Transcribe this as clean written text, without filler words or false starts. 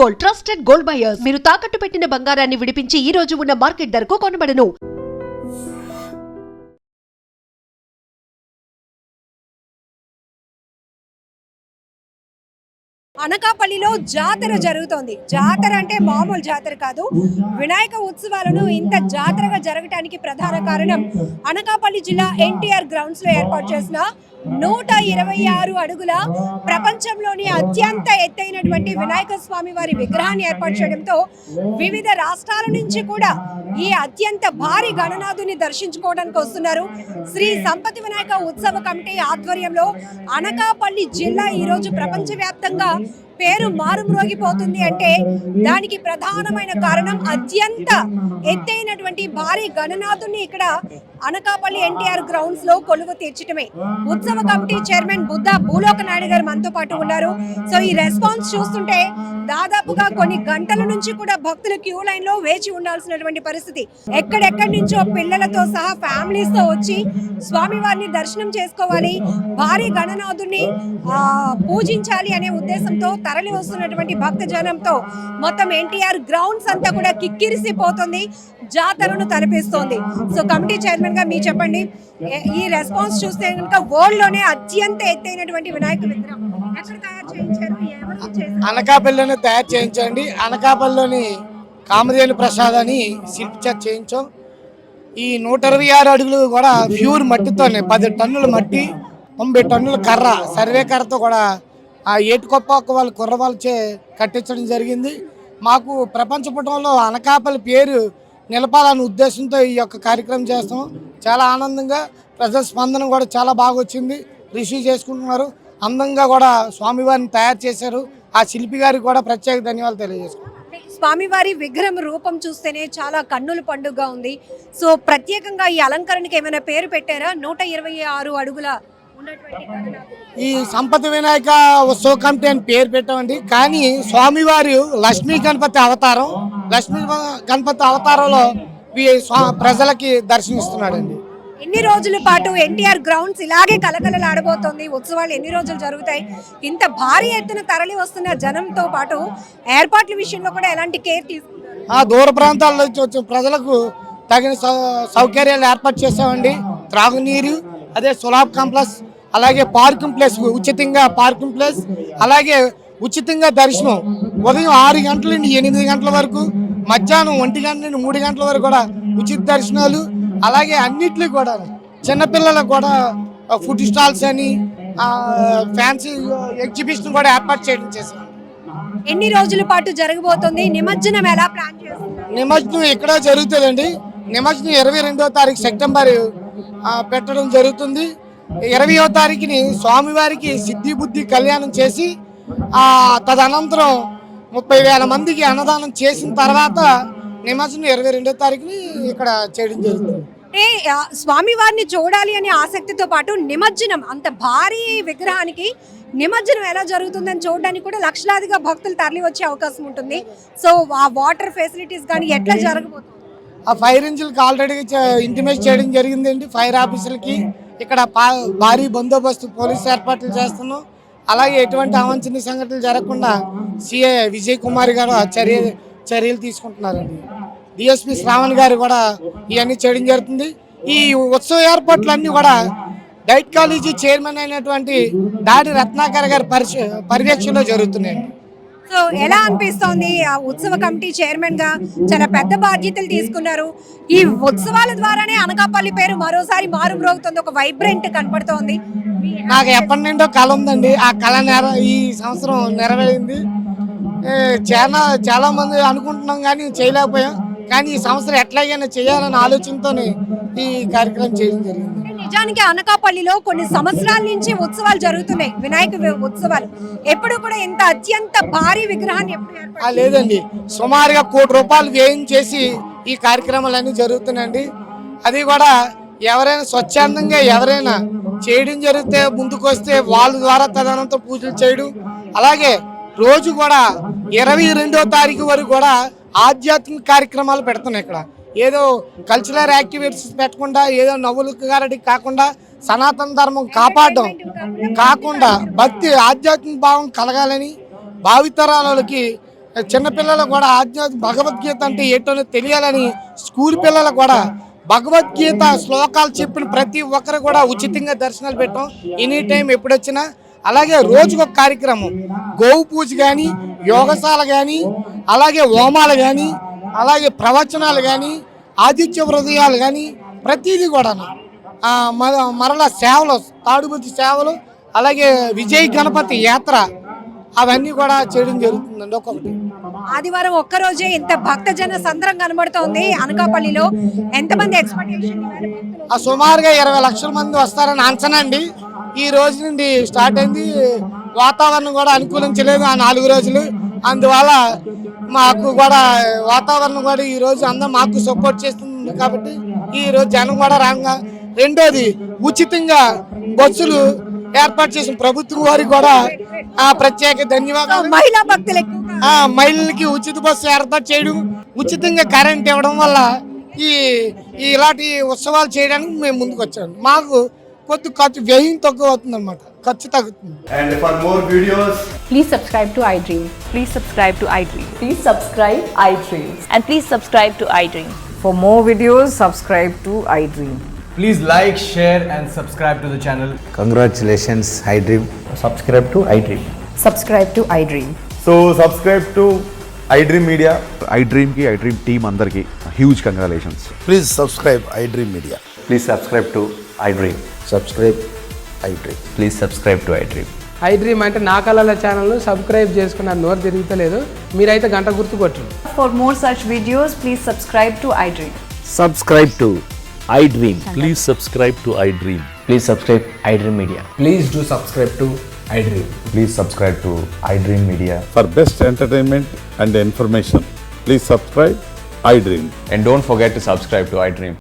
Gold, trusted gold buyers. మీరు తాకట్టు పెట్టిన బంగారాన్ని విడిపించి ఈ రోజు ఉన్న మార్కెట్ ధరకు కొనబడను. అనకాపల్లిలో జాతర జరుగుతోంది. జాతర అంటే మామూలు జాతర కాదు. వినాయక ఉత్సవాలను ఇంత జాతరగా జరగటానికి ప్రధాన కారణం అనకాపల్లి జిల్లా ఎన్టీఆర్ గ్రౌండ్స్ లో ఏర్పాటు చేసిన 126 అడుగుల ప్రపంచంలోని అత్యంత ఎత్తైనటువంటి వినాయక స్వామి వారి విగ్రహాన్ని ఏర్పాటు చేయడంతో వివిధ రాష్ట్రాల నుంచి కూడా ఈ అత్యంత భారీ గణనాథుని దర్శించుకోవడానికి వస్తున్నారు. శ్రీ సంపతి వినాయక ఉత్సవ కమిటీ ఆధ్వర్యంలో అనకాపల్లి జిల్లా ఈరోజు ప్రపంచవ్యాప్తంగా పేరు మారుమ్రోగిపోతుంది అంటే దానికి ప్రధానమైన కారణం అత్యంత ఎత్తైనటువంటి భారీ గణనాథుని ఇక్కడ అనకాపల్లి ఎన్టీఆర్ గ్రౌండ్స్ లో కొలువు తీర్చడమే. ఉత్సవ కమిటీ చైర్మన్ బుద్ధ భూలోక నాయుడు గారు మనతో పాటు ఉన్నారు. సో ఈ రెస్పాన్స్ చూస్తుంటే దాదాపుగా కొన్ని గంటల నుంచి కూడా భక్తులు క్యూ లైన్ లో వేచి ఉండాల్సినటువంటి పరిస్థితి. ఎక్కడెక్కడి నుంచో పిల్లలతో సహా ఫ్యామిలీస్ తో వచ్చి స్వామివారిని దర్శనం చేసుకోవాలి, భారీ గణనాథుని పూజించాలి అనే ఉద్దేశంతో తరలి వస్తున్నటువంటి భక్త జనంతో మొత్తం ఎన్టీఆర్ గ్రౌండ్స్ అంతా కూడా కిక్కిరిసిపోతుంది, జాతరను తలపిస్తోంది. సో కమిటీ చైర్మన్ గా మీరు చెప్పండి, ఈ రెస్పాన్స్ చూస్తే కనుక వరల్డ్ లోనే అత్యంత ఎత్తైనటువంటి వినాయక విగ్రహం ఎక్కడ తయారు చేయించారు? అనకాపల్లిలోనే తయారు చేయించండి. అనకాపల్లిలోని కామధేను ప్రసాద్ అని శిల్పి చేయించాం. ఈ 126 అడుగులు కూడా ప్యూర్ మట్టితోనే 10 టన్నుల మట్టి, 90 టన్నుల కర్ర, సర్వే కర్రతో కూడా ఆ ఏటుకొప్ప వాళ్ళు కుర్రవాళ్ళచే కట్టించడం జరిగింది. మాకు ప్రపంచ పటంలో అనకాపల్లి పేరు నిలపాలనే ఉద్దేశంతో ఈ యొక్క కార్యక్రమం చేస్తాం. చాలా ఆనందంగా ప్రజల స్పందన కూడా చాలా బాగా వచ్చింది, రిసీవ్ చేసుకుంటున్నారు. అందంగా కూడా స్వామివారిని తయారు చేశారు. ఆ శిల్పి గారికి కూడా ప్రత్యేక ధన్యవాదాలు తెలియజేసుకుంటున్నాం. స్వామివారి విగ్రహం రూపం చూస్తేనే చాలా కన్నుల పండుగ ఉంది. సో ప్రత్యేకంగా ఈ అలంకరణకి ఏమైనా పేరు పెట్టారా? 126 అడుగుల ఈ సంపతి వినాయక ఉత్సవ కమిటీ అని పేరు పెట్టామండి. కానీ స్వామివారి లక్ష్మీ గణపతి అవతారం, లక్ష్మీ గణపతి అవతారంలో ప్రజలకి దర్శనమిస్తున్నాడండి. ఎన్ని రోజుల పాటు ఎన్టీఆర్ గ్రౌండ్స్ ఇలాగే కలకలలాడబోతోంది? ఉత్సవాలు ఎన్ని రోజులు జరుగుతాయి? ఇంత భారీ ఎత్తున తరలి వస్తున్న జనంతో పాటు ఏర్పాట్ల విషయంలో కూడా ఎలాంటి కేర్ తీసుకుంటారు? దూర ప్రాంతాల నుంచి వచ్చిన ప్రజలకు తగిన సౌకర్యాలు ఏర్పాటు చేసామండి. త్రాగునీరు, అదే సులాబ్ కాంప్లెక్స్, అలాగే పార్కింగ్ ప్లేస్, ఉచితంగా పార్కింగ్ ప్లేస్, అలాగే ఉచితంగా దర్శనం ఉదయం 6 గంటల నుండి 8 గంటల వరకు, మధ్యాహ్నం 1 గంట నుండి 3 గంటల వరకు కూడా ఉచిత దర్శనాలు. అలాగే అన్నిట్లో కూడా చిన్నపిల్లలకు కూడా ఫుడ్ స్టాల్స్ అని ఫ్యాన్సీ ఎగ్జిబిషన్ కూడా ఏర్పాటు చేయడం చేశాం. ఎన్ని రోజుల పాటు జరగబోతుంది? నిమజ్జనం ఎలా ప్లాన్ చేస్తున్నారు? నిమజ్జనం ఇక్కడ జరుగుతుందండి. నిమజ్జనం 22వ తారీఖు సెప్టెంబర్ పెట్టడం జరుగుతుంది. 20వ తారీఖుని స్వామివారికి సిద్ధి బుద్ధి కళ్యాణం చేసి తదనంతరం 30,000 మందికి అన్నదానం చేసిన తర్వాత నిమజ్జనం 22వ తారీఖుని ఇక్కడ చేయడం జరుగుతుంది. స్వామివారిని చూడాలి అనే ఆసక్తితో పాటు నిమజ్జనం, అంత భారీ విగ్రహానికి నిమజ్జనం ఎలా జరుగుతుందని చూడడానికి కూడా లక్షలాదిగా భక్తులు తరలి వచ్చే అవకాశం ఉంటుంది. సో ఆ వాటర్ ఫెసిలిటీస్ కానీ ఎట్లా జరగబోతుంది? ఆ ఫైర్ ఇంజిన్కి ఆల్రెడీ ఇంటిమేట్ చేయడం జరిగిందండి. ఫైర్ ఆఫీసులకి ఇక్కడ భారీ బందోబస్తు పోలీసు ఏర్పాట్లు చేస్తున్నాం. అలాగే ఎటువంటి అవాంఛనీయ సంఘటనలు జరగకుండా సిఐ విజయ్ కుమార్ గారు చర్యలు తీసుకుంటున్నారండి. డిఎస్పీ శ్రావణ్ గారు కూడా ఇవన్నీ చేయడం జరుగుతుంది. ఈ ఉత్సవ ఏర్పాట్లన్నీ కూడా డైట్ కాలేజీ చైర్మన్ అయినటువంటి దాడి రత్నాకర్ గారి పర్యవేక్షణలో జరుగుతున్నాయండి. సో ఎలా అనిపిస్తోంది? ఆ ఉత్సవ కమిటీ చైర్మన్ గా చాలా పెద్ద బాధ్యతలు తీసుకున్నారు. ఈ ఉత్సవాల ద్వారానే అనకాపల్లి పేరు మరోసారి మారుమ్రోగుతుంది, ఒక వైబ్రెంట్ కనపడుతోంది. నాకు ఎప్పటి నుండో కళ ఉందండి. ఆ కళ ఈ సంవత్సరం నెరవేరింది. చాలా మంది అనుకుంటున్నాం కానీ చేయలేకపోయాం. కానీ ఈ సంవత్సరం ఎట్లాగైనా చేయాలనే ఆలోచనతోనే ఈ కార్యక్రమం చేయడం జరిగింది. నిజానికి అనకాపల్లిలో కొన్ని సంవత్సరాల నుంచి ఉత్సవాలు జరుగుతున్నాయి, వినాయక ఉత్సవాలు. ఎప్పుడు కూడా ఇంత అత్యంత భారీ విగ్రహాన్ని లేదండి. సుమారుగా ₹1 వ్యయం చేసి ఈ కార్యక్రమాలన్నీ జరుగుతున్నాయండి. అది కూడా ఎవరైనా స్వచ్ఛందంగా ఎవరైనా చేయడం జరిగితే ముందుకు వస్తే వాళ్ళ ద్వారా తదనంతో పూజలు చేయడం. అలాగే రోజు కూడా 22వ తారీఖు వరకు కూడా ఆధ్యాత్మిక కార్యక్రమాలు పెడుతున్నాయి. ఇక్కడ ఏదో కల్చరల్ యాక్టివిటీస్ పెట్టకుండా, ఏదో నవ్వులకు గారడి కాకుండా, సనాతన ధర్మం కాపాడడం కాకుండా భక్తి ఆధ్యాత్మిక భావం కలగాలని భావితరాలకి చిన్నపిల్లలకు కూడా ఆధ్యాత్మిక భగవద్గీత అంటే ఏంటో తెలియాలని స్కూల్ పిల్లలకు కూడా భగవద్గీత శ్లోకాలు చెప్పిన ప్రతి ఒక్కరు కూడా ఉచితంగా దర్శనాలు పెట్టాం. ఎనీ టైం ఎప్పుడొచ్చినా. అలాగే రోజుకొక కార్యక్రమం, గోవు పూజ కానీ, యోగశాల కానీ, అలాగే హోమాలు కానీ, అలాగే ప్రవచనాలు కానీ, ఆదిత్య హృదయాలు కానీ, ప్రతిదీ కూడా మరలా సేవలు, తాడుబుద్ధి సేవలు, అలాగే విజయ్ గణపతి యాత్ర, అవన్నీ కూడా చేయడం జరుగుతుందండి. ఒక్కొక్కటి ఆదివారం ఒక్కరోజే ఇంత భక్తజన సంద్రం కనబడుతోంది అనకాపల్లిలో. ఎంతమంది ఎక్స్పెక్టేషన్? సుమారుగా 20 లక్షల మంది వస్తారని అంచనా అండి. ఈ రోజు నుండి స్టార్ట్ అయింది. వాతావరణం కూడా అనుకూలించలేదు ఆ 4 రోజులు. అందువల్ల మాకు కూడా వాతావరణం కూడా ఈ రోజు అందరూ మాకు సపోర్ట్ చేస్తుంది కాబట్టి ఈ రోజు జనం కూడా రాగా. రెండోది, ఉచితంగా బస్సులు ఏర్పాటు చేసిన ప్రభుత్వం వారికి కూడా ప్రత్యేక ధన్యవాదాలు. మహిళా భక్తులు ఎక్కువగా మహిళలకి ఉచిత బస్సు ఏర్పాటు చేయడం, ఉచితంగా కరెంట్ ఇవ్వడం వల్ల ఇలాంటి ఉత్సవాలు చేయడానికి మేము ముందుకు వచ్చాము. మాకు కొద్ది ఖర్చు వ్యయం తక్కువ అవుతుంది అన్నమాట, ఖర్చు తగ్గుతుంది. And for more videos, Please subscribe to iDream. Please subscribe to iDream. Please subscribe iDream. And please subscribe to iDream. For more videos, subscribe to iDream. Please like, share and subscribe to the channel. Congratulations, iDream. Subscribe to iDream. Subscribe to iDream. so subscribe to iDream Media. iDream team అందరికి huge congratulations. Please subscribe iDream Media. Please subscribe to iDream. Subscribe iDream. Please subscribe to iDream. iDream అంటే నా కళల ఛానల్ను subscribe చేసుకున్న నోరు తిరుగుతలేదు. మీరైతే గంట గుర్తు కొట్టండి. For more such videos, please subscribe to iDream. Subscribe to iDream. Please subscribe to iDream. Please subscribe iDream Media. Please do subscribe to iDream. Please subscribe to iDream Media. For best entertainment and information, please subscribe iDream. And don't forget to subscribe to iDream.